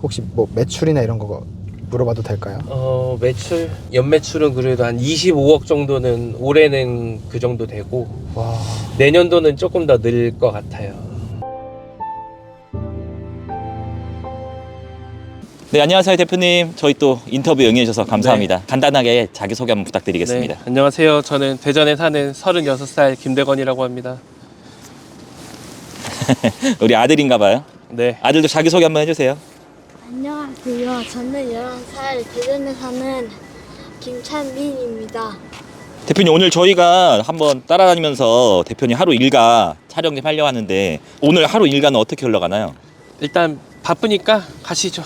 혹시 뭐 매출이나 이런 거 물어봐도 될까요? 연매출은 그래도 한 25억 정도는 올해는 그 정도 되고 와, 내년도는 조금 더 늘 것 같아요. 네, 안녕하세요 대표님. 저희 또 인터뷰 응해주셔서 감사합니다. 간단하게 자기소개 한번 부탁드리겠습니다. 네, 안녕하세요. 저는 대전에 사는 36살 김대건이라고 합니다. 우리 아들인가 봐요. 네. 아들도 자기소개 한번 해주세요. 안녕하세요. 저는 11살 대전에 사는 김찬민입니다. 대표님, 오늘 저희가 한번 따라다니면서 대표님 하루 일과 촬영 좀 하려고 하는데 오늘 하루 일과는 어떻게 흘러가나요? 일단 바쁘니까 가시죠.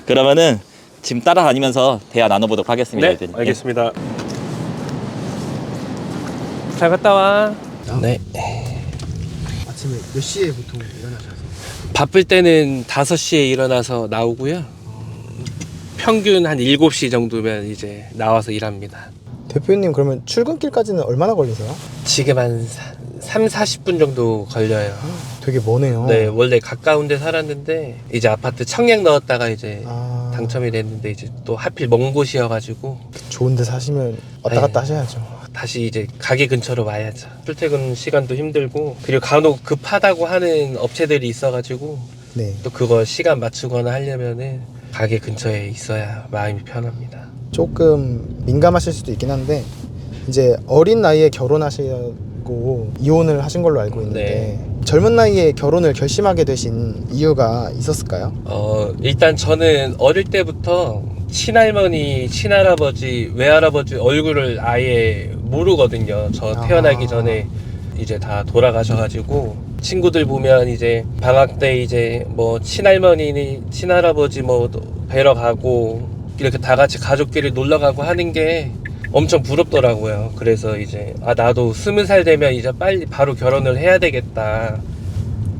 그러면은 지금 따라다니면서 대화 나눠보도록 하겠습니다. 네, 대표님. 알겠습니다. 잘 갔다 와. 네. 아침에 몇 시에 보통 일어나셔서? 바쁠 때는 5시에 일어나서 나오고요. 평균 한 7시 정도면 이제 나와서 일합니다. 대표님 그러면 출근길까지는 얼마나 걸리세요? 지금 한 3, 40분 정도 걸려요. 되게 머네요. 네, 원래 가까운 데 살았는데 이제 아파트 청약 넣었다가 이제 아, 당첨이 됐는데 이제 또 하필 먼 곳이어가지고 좋은 데 사시면 왔다 갔다 하셔야죠. 다시 이제 가게 근처로 와야죠. 출퇴근 시간도 힘들고 그리고 간혹 급하다고 하는 업체들이 있어가지고 네. 또 그거 시간 맞추거나 하려면은 가게 근처에 있어야 마음이 편합니다. 조금 민감하실 수도 있긴 한데 이제 어린 나이에 결혼하시고 이혼을 하신 걸로 알고 있는데 젊은 나이에 결혼을 결심하게 되신 이유가 있었을까요? 일단 저는 어릴 때부터 친할머니, 친할아버지, 외할아버지 얼굴을 아예 모르거든요. 저 태어나기 전에 이제 다 돌아가셔가지고 친구들 보면 이제 방학 때 이제 뭐 친할머니, 친할아버지 뭐 뵈러 가고 이렇게 다 같이 가족끼리 놀러 가고 하는 게 엄청 부럽더라고요. 그래서 이제 나도 20살 되면 이제 빨리 바로 결혼을 해야 되겠다.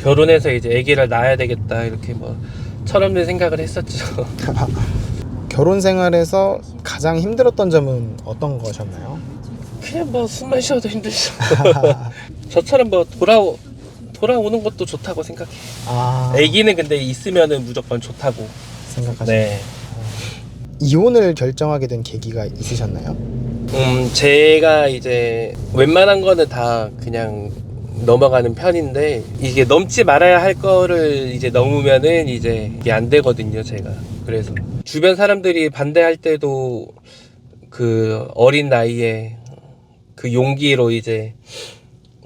결혼해서 이제 아기를 낳아야 되겠다. 이렇게 뭐 철없는 생각을 했었죠. 결혼 생활에서 가장 힘들었던 점은 어떤 거셨나요? 그냥 뭐 숨만 쉬어도 힘들죠. 저처럼 뭐 돌아오는 것도 좋다고 생각해. 아, 아기는 근데 있으면은 무조건 좋다고. 생각하시죠. 네. 이혼을 결정하게 된 계기가 있으셨나요? 제가 이제 웬만한 거는 다 그냥 넘어가는 편인데 이게 넘지 말아야 할 거를 이제 넘으면은 이제 이게 안 되거든요, 제가. 그래서 주변 사람들이 반대할 때도 그 어린 나이에 그 용기로 이제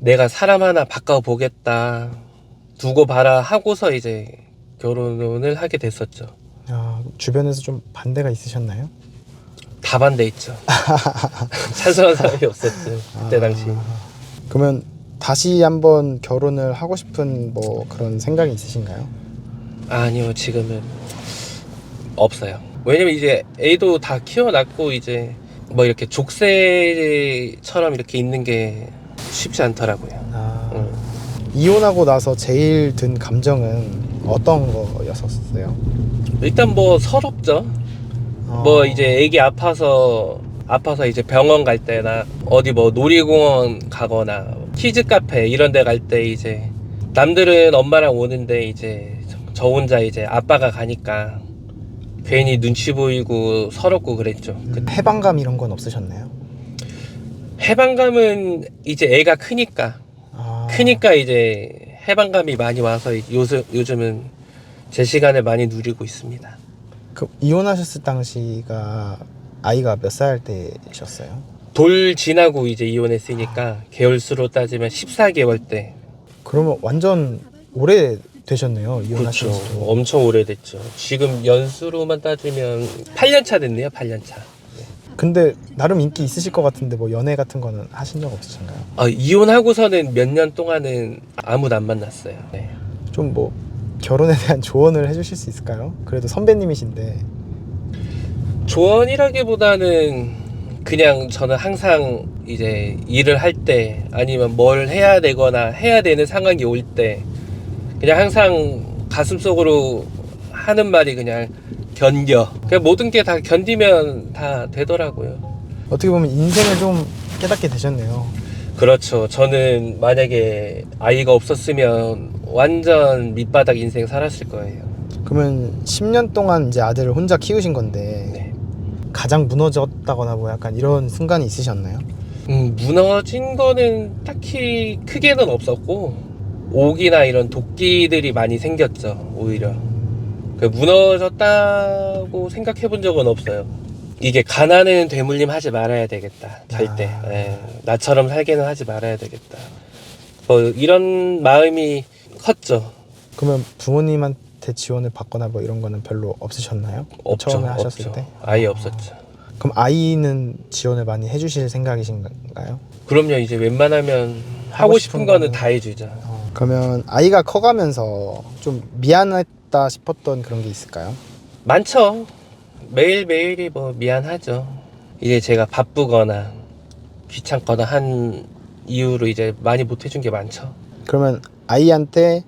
내가 사람 하나 바꿔보겠다, 두고 봐라 하고서 이제 결혼을 하게 됐었죠. 아, 주변에서 좀 반대가 있으셨나요? 다 반대했죠. 찬성한 사람이 없었죠, 그때 당시. 그러면 다시 한번 결혼을 하고 싶은 뭐 그런 생각이 있으신가요? 아니요, 지금은 없어요. 왜냐면 이제 애도 다 키워놨고 이제 뭐 이렇게 족쇄처럼 이렇게 있는 게 쉽지 않더라고요. 이혼하고 나서 제일 든 감정은 어떤 거였었어요? 일단 뭐 서럽죠. 뭐 이제 애기 아파서 이제 병원 갈 때나 어디 뭐 놀이공원 가거나 키즈 카페 이런 데 갈 때 이제 남들은 엄마랑 오는데 이제 저 혼자 이제 아빠가 가니까 괜히 눈치 보이고 서럽고 그랬죠. 해방감 이런 건 없으셨나요? 해방감은 이제 애가 크니까 이제 해방감이 많이 와서 요즘은 제 시간을 많이 누리고 있습니다. 그 이혼하셨을 당시가 아이가 몇 살 때셨어요? 돌 지나고 이제 이혼했으니까 개월수로 따지면 14개월 때. 그러면 완전 오래 되셨네요. 그렇죠. 이혼하신 지. 엄청 오래됐죠. 지금 연수로만 따지면 8년 차 됐네요. 8년 차. 근데 나름 인기 있으실 것 같은데 뭐 연애 같은 거는 하신 적 없으신가요? 이혼하고서는 몇 년 동안은 아무도 안 만났어요. 네. 좀 뭐 결혼에 대한 조언을 해주실 수 있을까요? 그래도 선배님이신데. 조언이라기보다는 그냥 저는 항상 이제 일을 할 때 아니면 뭘 해야 되거나 해야 되는 상황이 올 때 그냥 항상 가슴속으로 하는 말이 그냥 견뎌. 그냥 모든 게 다 견디면 다 되더라고요. 어떻게 보면 인생을 좀 깨닫게 되셨네요. 그렇죠. 저는 만약에 아이가 없었으면 완전 밑바닥 인생 살았을 거예요. 그러면 10년 동안 이제 아들을 혼자 키우신 건데 네. 가장 무너졌다거나 뭐 약간 이런 순간이 있으셨나요? 무너진 거는 딱히 크게는 없었고 옥이나 이런 도끼들이 많이 생겼죠. 오히려 무너졌다고 생각해 본 적은 없어요. 이게 가난은 되물림 하지 말아야 되겠다. 절대. 나처럼 살게는 하지 말아야 되겠다. 뭐 이런 마음이 컸죠. 그러면 부모님한테 지원을 받거나 뭐 이런 거는 별로 없으셨나요? 없죠. 처음에 하셨을 없죠. 때? 아예 없었죠. 그럼 아이는 지원을 많이 해주실 생각이신가요? 그럼요. 이제 웬만하면 하고 싶은 거는 다 해주죠. 그러면 아이가 커가면서 좀 미안했다 싶었던 그런 게 있을까요? 많죠. 매일매일이 뭐 미안하죠. 이제 제가 바쁘거나 귀찮거나 한 이유로 이제 많이 못 해준 게 많죠. 그러면 아이한테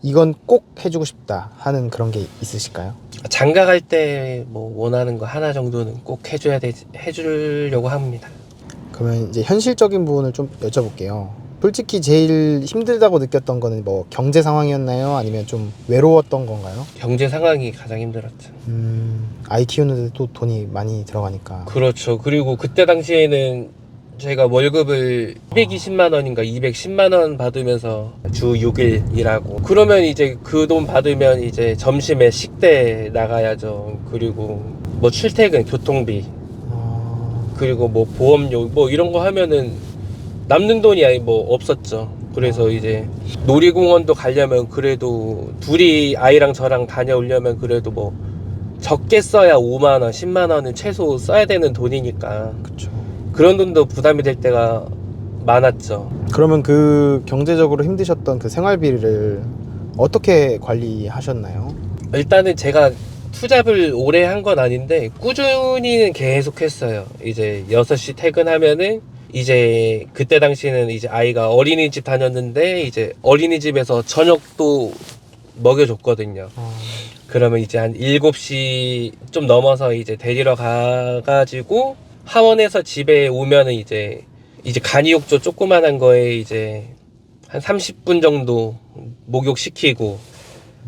이건 꼭 해주고 싶다 하는 그런 게 있으실까요? 장가 갈 때 뭐 원하는 거 하나 정도는 꼭 해주려고 합니다. 그러면 이제 현실적인 부분을 좀 여쭤볼게요. 솔직히 제일 힘들다고 느꼈던 거는 뭐 경제 상황이었나요? 아니면 좀 외로웠던 건가요? 경제 상황이 가장 힘들었죠. 아이 키우는데 또 돈이 많이 들어가니까. 그렇죠. 그리고 그때 당시에는 제가 월급을 220만 원인가 210만 원 받으면서 주 6일 일하고, 그러면 이제 그 돈 받으면 이제 점심에 식대 나가야죠. 그리고 뭐 출퇴근 교통비, 그리고 뭐 보험료 뭐 이런 거 하면은 남는 돈이 아예 뭐 없었죠. 그래서 이제 놀이공원도 가려면 그래도 둘이 아이랑 저랑 다녀오려면 그래도 뭐 적게 써야 5만 원 10만 원은 최소 써야 되는 돈이니까 그쵸. 그런 돈도 부담이 될 때가 많았죠. 그러면 그 경제적으로 힘드셨던 그 생활비를 어떻게 관리하셨나요? 일단은 제가 투잡을 오래 한 건 아닌데 꾸준히는 계속 했어요. 이제 6시 퇴근하면은 이제 그때 당시에는 이제 아이가 어린이집 다녔는데 이제 어린이집에서 저녁도 먹여줬거든요. 그러면 이제 한 7시 좀 넘어서 이제 데리러 가가지고 하원에서 집에 오면은 이제 간이욕조 조그만한 거에 이제 한 30분 정도 목욕시키고,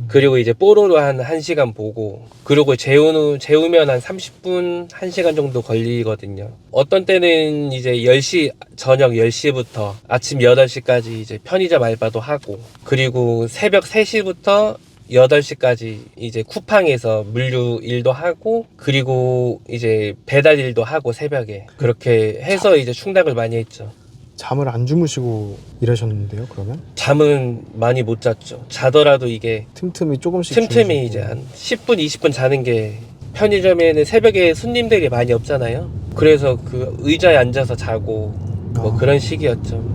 그리고 이제 뽀로로 한 1시간 보고, 그리고 재우면 한 30분 1시간 정도 걸리거든요. 어떤 때는 이제 10시 저녁 10시부터 아침 8시까지 이제 편의점 알바도 하고, 그리고 새벽 3시부터 8시까지 이제 쿠팡에서 물류 일도 하고, 그리고 이제 배달 일도 하고 새벽에 그렇게 해서 이제 충당을 많이 했죠. 잠을 안 주무시고 일하셨는데요, 그러면? 잠은 많이 못 잤죠. 자더라도 이게 틈틈이 조금씩 틈틈이 주무시고. 이제 한 10분 20분 자는 게, 편의점에는 새벽에 손님들이 많이 없잖아요. 그래서 그 의자에 앉아서 자고 뭐 그런 식이었죠.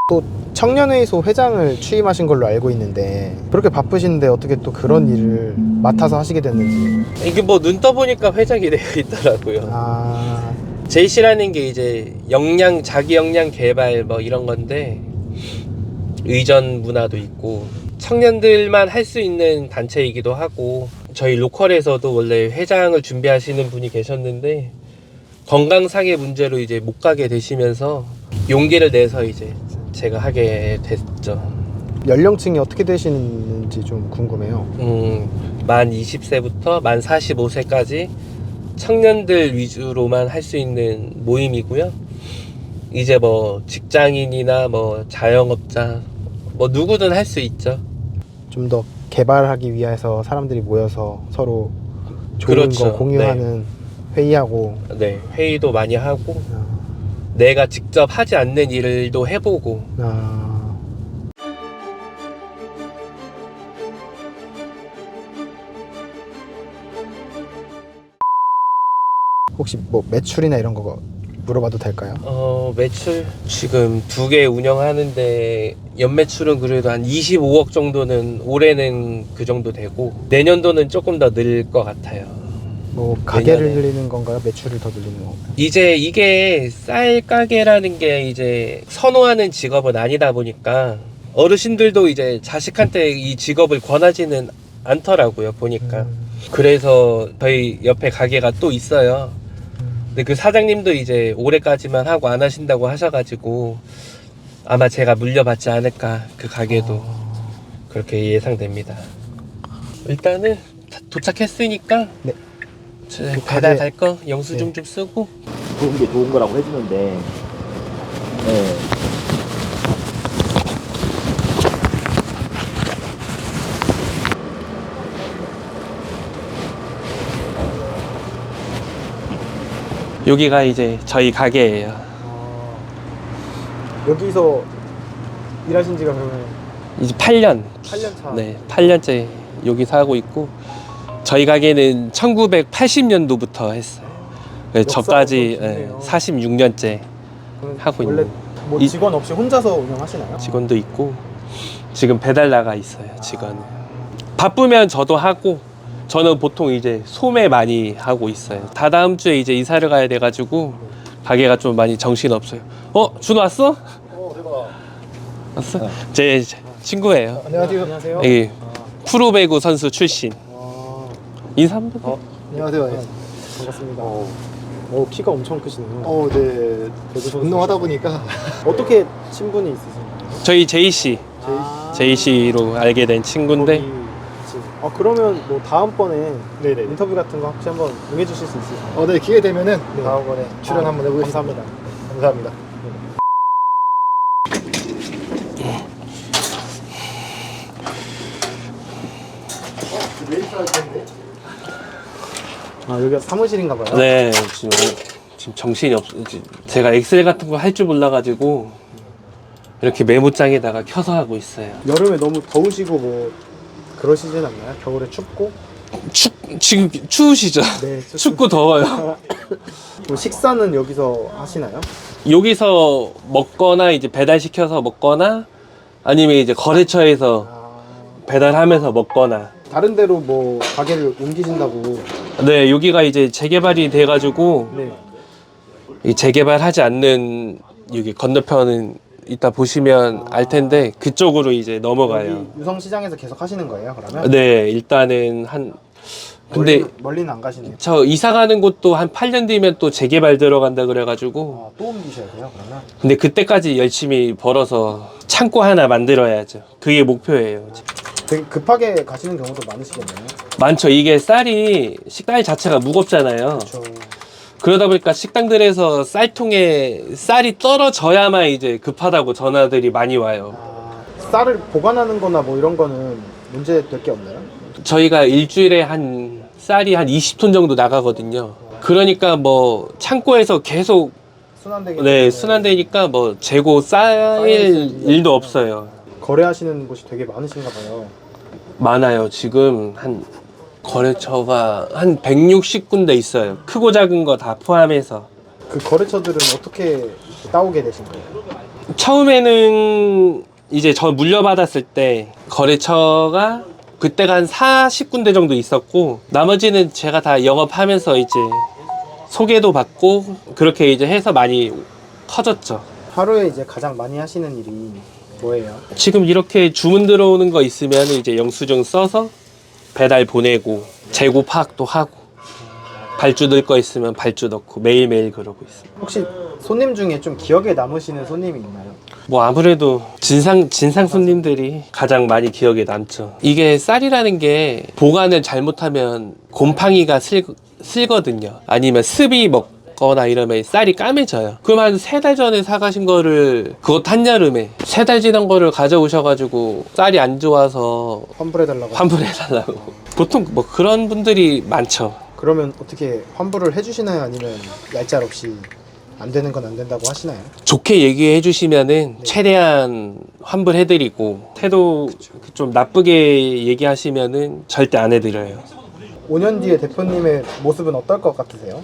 또 청년회의소 회장을 취임하신 걸로 알고 있는데 그렇게 바쁘신데 어떻게 또 그런 일을 맡아서 하시게 됐는지. 이게 뭐 눈 떠보니까 회장이 되어 있더라고요. JC라는 게 이제 자기 역량 개발 뭐 이런 건데, 의전 문화도 있고 청년들만 할 수 있는 단체이기도 하고, 저희 로컬에서도 원래 회장을 준비하시는 분이 계셨는데 건강상의 문제로 이제 못 가게 되시면서 용기를 내서 이제 제가 하게 됐죠. 연령층이 어떻게 되시는지 좀 궁금해요. 만 20세부터 만 45세까지 청년들 위주로만 할 수 있는 모임이고요. 이제 뭐 직장인이나 뭐 자영업자 뭐 누구든 할 수 있죠. 좀 더 개발하기 위해서 사람들이 모여서 서로 좋은 그렇죠. 거 공유하는 회의하고. 네, 회의도 많이 하고 내가 직접 하지 않는 일도 해보고. 혹시 뭐 매출이나 이런 거 물어봐도 될까요? 매출 지금 2개 운영하는데 연매출은 그래도 한 25억 정도는 올해는 그 정도 되고, 내년도는 조금 더 늘 것 같아요. 뭐 가게를 내년에. 늘리는 건가요? 매출을 더 늘리는 건가요? 이제 이게 쌀 가게라는 게 이제 선호하는 직업은 아니다 보니까 어르신들도 이제 자식한테 이 직업을 권하지는 않더라고요, 보니까. 그래서 저희 옆에 가게가 또 있어요. 근데 그 사장님도 이제 올해까지만 하고 안 하신다고 하셔가지고 아마 제가 물려받지 않을까, 그 가게도. 그렇게 예상됩니다. 일단은 도착했으니까 네. 배달 갈 거 영수증 좀 쓰고. 좋은 게 좋은 거라고 해주는데. 네. 여기가 이제 저희 가게예요. 여기서 일하신 지가 그러면 이제 8년. 8년 차. 네, 8년째 여기서 하고 있고, 저희 가게는 1980년도부터 했어요. 그래서 저까지 역사가 깊네요. 46년째 그럼 하고 원래 있는 뭐 이- 직원 없이 혼자서 운영하시나요? 직원도 있고, 지금 배달 나가 있어요, 직원은. 바쁘면 저도 하고, 저는 보통 이제 소매 많이 하고 있어요. 다다음 주에 이제 이사를 가야 돼가지고 가게가 좀 많이 정신 없어요. 준호 왔어? 왔어? 제 친구예요. 안녕하세요. 여기 프로배구 선수 출신. 인사 한번 해. 안녕하세요. 네. 반갑습니다. 키가 엄청 크시네요. 네. 배구 운동하다 보니까 어떻게 친분이 있으신가요? 저희 제이씨, 제이씨로 알게 된 친구인데, 그러면 뭐 다음번에 네네. 인터뷰 같은 거 혹시 한번 응해주실 수 있으세요? 네, 기회 되면은 다음번에 출연 한번 해보겠습니다. 감사합니다. 감사합니다. 여기가 사무실인가 봐요. 네, 지금 정신이 없어. 제가 엑셀 같은 거 할 줄 몰라가지고 이렇게 메모장에다가 켜서 하고 있어요. 여름에 너무 더우시고 뭐 그러시진 않나요? 겨울에 춥고? 지금 추우시죠? 네, 춥고 더워요. 뭐 식사는 여기서 하시나요? 여기서 먹거나 이제 배달시켜서 먹거나, 아니면 이제 거래처에서 배달하면서 먹거나. 다른 데로 뭐 가게를 옮기신다고. 네, 여기가 이제 재개발이 돼가지고, 네. 이 재개발하지 않는 여기 건너편은 이따 보시면 알 텐데, 그쪽으로 이제 넘어가요. 여기 유성시장에서 계속 하시는 거예요, 그러면? 네, 일단은 근데 멀리는 안 가시네요. 저 이사 가는 곳도 한 8년 뒤면 또 재개발 들어간다 그래가지고, 또 옮기셔야 돼요, 그러면? 근데 그때까지 열심히 벌어서 창고 하나 만들어야죠. 그게 목표예요. 되게 급하게 가시는 경우도 많으시겠네요. 많죠. 이게 쌀이, 식쌀 자체가 무겁잖아요. 저 그러다 보니까 식당들에서 쌀통에 쌀이 떨어져야만 이제 급하다고 전화들이 많이 와요. 쌀을 보관하는 거나 뭐 이런 거는 문제 될 게 없나요? 저희가 일주일에 쌀이 한 20톤 정도 나가거든요. 그러니까 뭐 창고에서 계속 순환되기 네, 때문에 순환되니까 뭐 재고 쌓일 일도 없어요. 거래하시는 곳이 되게 많으신가 봐요. 많아요. 지금 거래처가 한 160군데 있어요. 크고 작은 거 다 포함해서. 그 거래처들은 어떻게 따오게 되신 거예요? 처음에는 이제 저 물려받았을 때 거래처가 그때가 한 40군데 정도 있었고, 나머지는 제가 다 영업하면서 이제 소개도 받고 그렇게 이제 해서 많이 커졌죠. 하루에 이제 가장 많이 하시는 일이 뭐예요? 지금 이렇게 주문 들어오는 거 있으면 이제 영수증 써서 배달 보내고, 재고 파악도 하고, 발주 넣을 거 있으면 발주 넣고, 매일매일 그러고 있습니다. 혹시 손님 중에 좀 기억에 남으시는 손님이 있나요? 뭐 아무래도 진상 손님들이 가장 많이 기억에 남죠. 이게 쌀이라는 게 보관을 잘못하면 곰팡이가 슬거든요. 아니면 습이 먹거나 이러면 쌀이 까매져요. 그럼 한 3달 전에 사가신 거를, 그것도 한여름에 3달 지난 거를 가져오셔가지고 쌀이 안 좋아서 환불해달라고. 환불해달라고. 보통 뭐 그런 분들이 많죠. 그러면 어떻게 환불을 해주시나요? 아니면 얄짤 없이 안 되는 건 안 된다고 하시나요? 좋게 얘기해 주시면은 최대한 환불해드리고, 태도 좀 나쁘게 얘기하시면은 절대 안 해드려요. 5년 뒤에 대표님의 모습은 어떨 것 같으세요?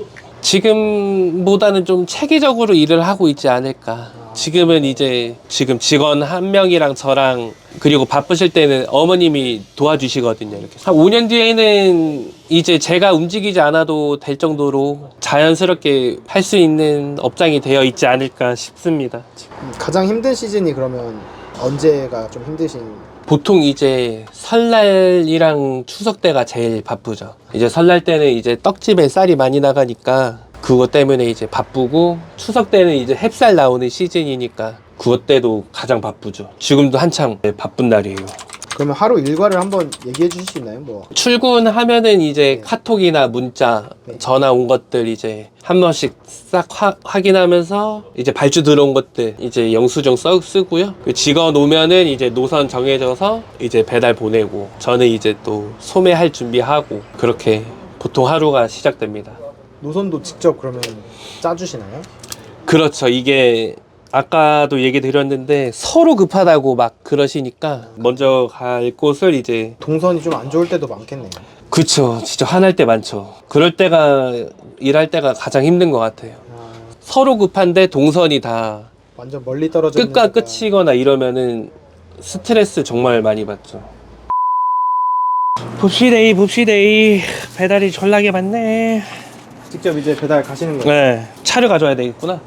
지금보다는 좀 체계적으로 일을 하고 있지 않을까. 지금은 이제 지금 직원 한 명이랑 저랑, 그리고 바쁘실 때는 어머님이 도와주시거든요. 이렇게 한 5년 뒤에는 이제 제가 움직이지 않아도 될 정도로 자연스럽게 할 수 있는 업장이 되어 있지 않을까 싶습니다. 가장 힘든 시즌이 그러면 언제가 좀 힘드신? 보통 이제 설날이랑 추석 때가 제일 바쁘죠. 이제 설날 때는 이제 떡집에 쌀이 많이 나가니까 그것 때문에 이제 바쁘고 추석 때는 이제 햅쌀 나오는 시즌이니까 그것 때도 가장 바쁘죠. 지금도 한창 바쁜 날이에요. 그러면 하루 일과를 한번 얘기해 주실 수 있나요? 뭐 출근하면은 이제 네. 카톡이나 문자, 네. 전화 온 것들 이제 한 번씩 싹 확인하면서 이제 발주 들어온 것들 이제 영수증 쓰고요. 직원 오면은 이제 노선 정해져서 이제 배달 보내고 저는 이제 또 소매할 준비하고 그렇게 보통 하루가 시작됩니다. 노선도 직접 그러면 짜주시나요? 그렇죠. 이게 아까도 얘기 드렸는데 서로 급하다고 막 그러시니까 먼저 갈 곳을 이제 동선이 좀 안 좋을 때도 많겠네요. 그쵸. 진짜 화날 때 많죠. 그럴 때가 일할 때가 가장 힘든 것 같아요. 아, 서로 급한데 동선이 다 완전 멀리 떨어져 끝과 있는 데가 끝이거나 이러면은 스트레스 정말 많이 받죠. 봅시데이 배달이 졸라게 많네. 직접 이제 배달 가시는 거예요? 네, 차를 가져와야 되겠구나.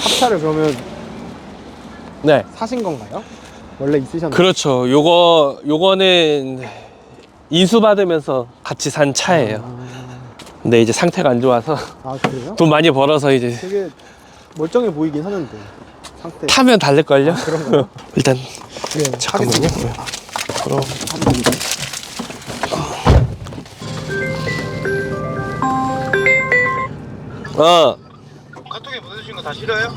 합차를 그러면 네, 사신 건가요? 원래 있으셨나요? 그렇죠. 요거는 인수 받으면서 같이 산 차예요. 근데 이제 상태가 안 좋아서 아 그래요? 돈 많이 벌어서 이제 되게 멀쩡해 보이긴 하는데 상태 타면 달릴걸요? 그런가요? 일단 네, 잠깐만요. 하겠습니다. 그럼 카톡에 보내주신 거 다 싫어요?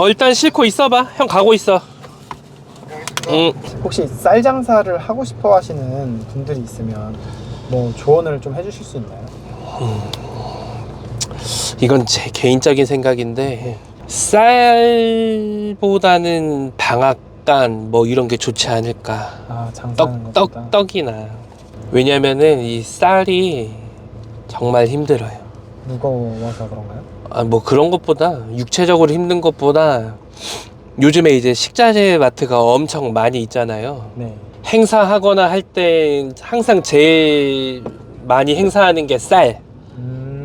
일단 싣고 있어봐. 형 가고 있어. 응. 혹시 쌀 장사를 하고 싶어 하시는 분들이 있으면 뭐 조언을 좀 해주실 수 있나요? 이건 제 개인적인 생각인데 쌀보다는 방앗간 뭐 이런 게 좋지 않을까. 아 장사하는 것보다 떡이나. 왜냐면은 이 쌀이 정말 힘들어요. 무거워서 그런가요? 뭐 그런 것보다 육체적으로 힘든 것보다 요즘에 이제 식자재 마트가 엄청 많이 있잖아요. 네. 행사하거나 할 때 항상 제일 많이 행사하는 게 쌀,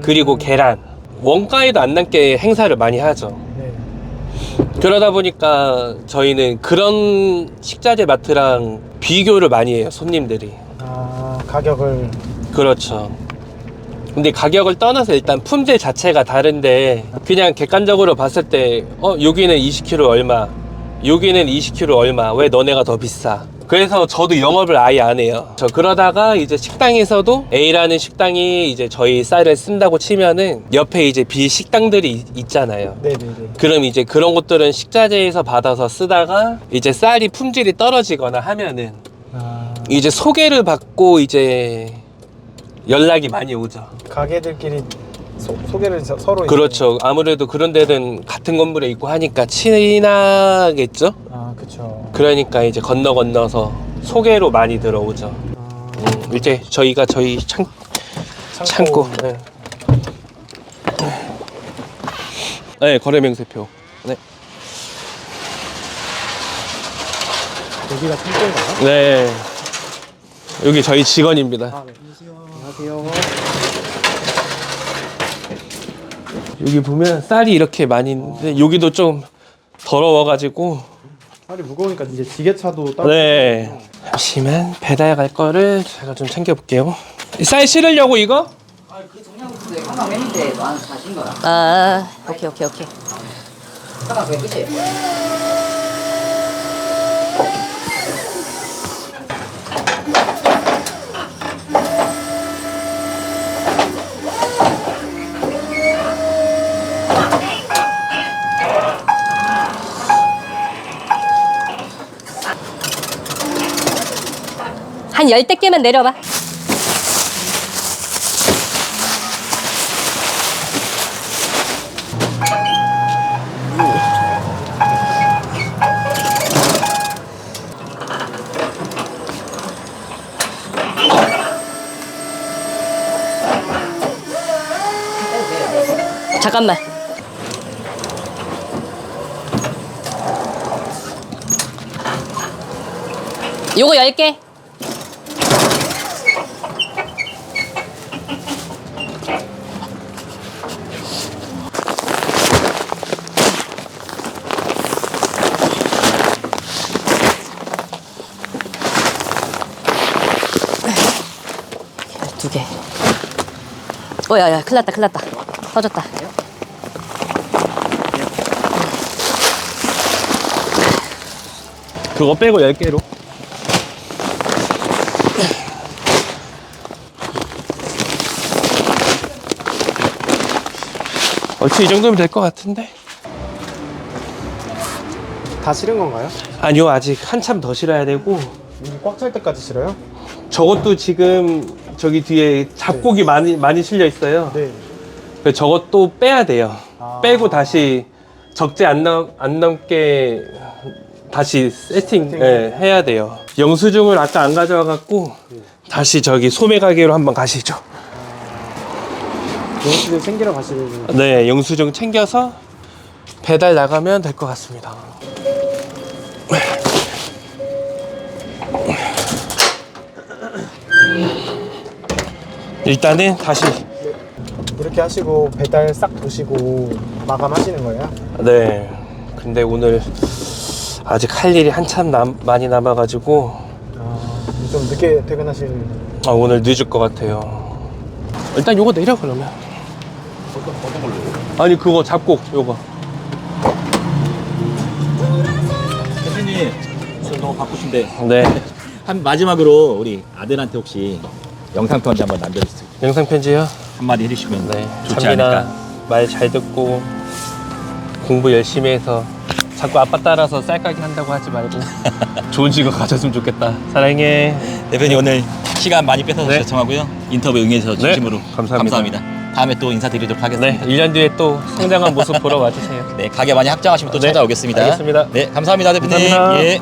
그리고 계란. 원가에도 안 남게 행사를 많이 하죠. 네. 그러다 보니까 저희는 그런 식자재 마트랑 비교를 많이 해요, 손님들이. 아 가격을 그렇죠. 근데 가격을 떠나서 일단 품질 자체가 다른데 그냥 객관적으로 봤을 때 여기는 20kg 얼마, 여기는 20kg 얼마, 왜 너네가 더 비싸? 그래서 저도 영업을 아예 안 해요. 저 그러다가 이제 식당에서도 A라는 식당이 이제 저희 쌀을 쓴다고 치면은 옆에 이제 B 식당들이 있잖아요. 네네네. 그럼 이제 그런 것들은 식자재에서 받아서 쓰다가 이제 쌀이 품질이 떨어지거나 하면은 아 이제 소개를 받고 이제 연락이 많이 오죠. 가게들끼리 소개를 서로 그렇죠. 아무래도 그런 데는 같은 건물에 있고 하니까 친하겠죠. 아 그렇죠. 그러니까 이제 건너서 소개로 많이 들어오죠. 이제 저희가 저희 창고. 네. 네, 거래 명세표. 네. 여기가 창고인가요? 네. 여기 저희 직원입니다. 아 네. 안녕하세요. 여기 보면 쌀이 이렇게 많이 있는데 여기도 좀 더러워가지고. 살이 무거우니까 이제 지게차도 따로. 네. 잠시만 배달 갈 거를 제가 좀 챙겨볼게요. 쌀 실으려고 이거? 그 동양분들 한강 매는데 만 사신 거라. 아, 오케이. 한강 왜 끝이에요? 한 10개만 내려봐. 잠깐만. 요거 10개. 야, 큰일 났다. 터졌다. 그거 빼고 10개로. 얼추 이 정도면 될 것 같은데? 다 실은 건가요? 아니요, 아직 한참 더 실어야 되고. 꽉 찰 때까지 실어요? 저것도 지금 저기 뒤에 잡곡이 많이 실려 있어요. 네. 그래서 저것도 빼야 돼요. 아. 빼고 다시 적재 안 넘게 다시 세팅 해야 돼요. 영수증을 아까 안 가져와 갖고 다시 저기 소매 가게로 한번 가시죠. 영수증 챙기러 가시는. 네, 영수증 챙겨서 배달 나가면 될 것 같습니다. 일단은 다시. 이렇게 하시고 배달 싹 도시고 마감하시는 거예요? 네. 근데 오늘 아직 할 일이 한참 많이 남아가지고 좀 늦게 퇴근하시는. 오늘 늦을 것 같아요. 일단 요거 내려 그러면. 어떤 걸로? 아니 그거 잡곡 요거. 대표님 너무 바쁘신데 네. 한 마지막으로 우리 아들한테 혹시 영상 편지 한번 남겨주세요. 영상 편지요? 한마디 해주시면 네. 좋지 참빈아, 않을까. 말 잘 듣고 공부 열심히 해서 자꾸 아빠 따라서 쌀까기 한다고 하지 말고 좋은 직업 가졌으면 좋겠다. 사랑해. 대표님 오늘 시간 많이 뺏어서 네. 죄송하고요. 인터뷰 응해주셔서 진심으로 감사합니다. 다음에 또 인사드리도록 네. 하겠습니다. 1년 뒤에 또 성장한 모습 보러 와주세요. 네, 가게 많이 확장하시면 또 네, 찾아오겠습니다. 알겠습니다. 네, 감사합니다, 대표님. 감사합니다. 예.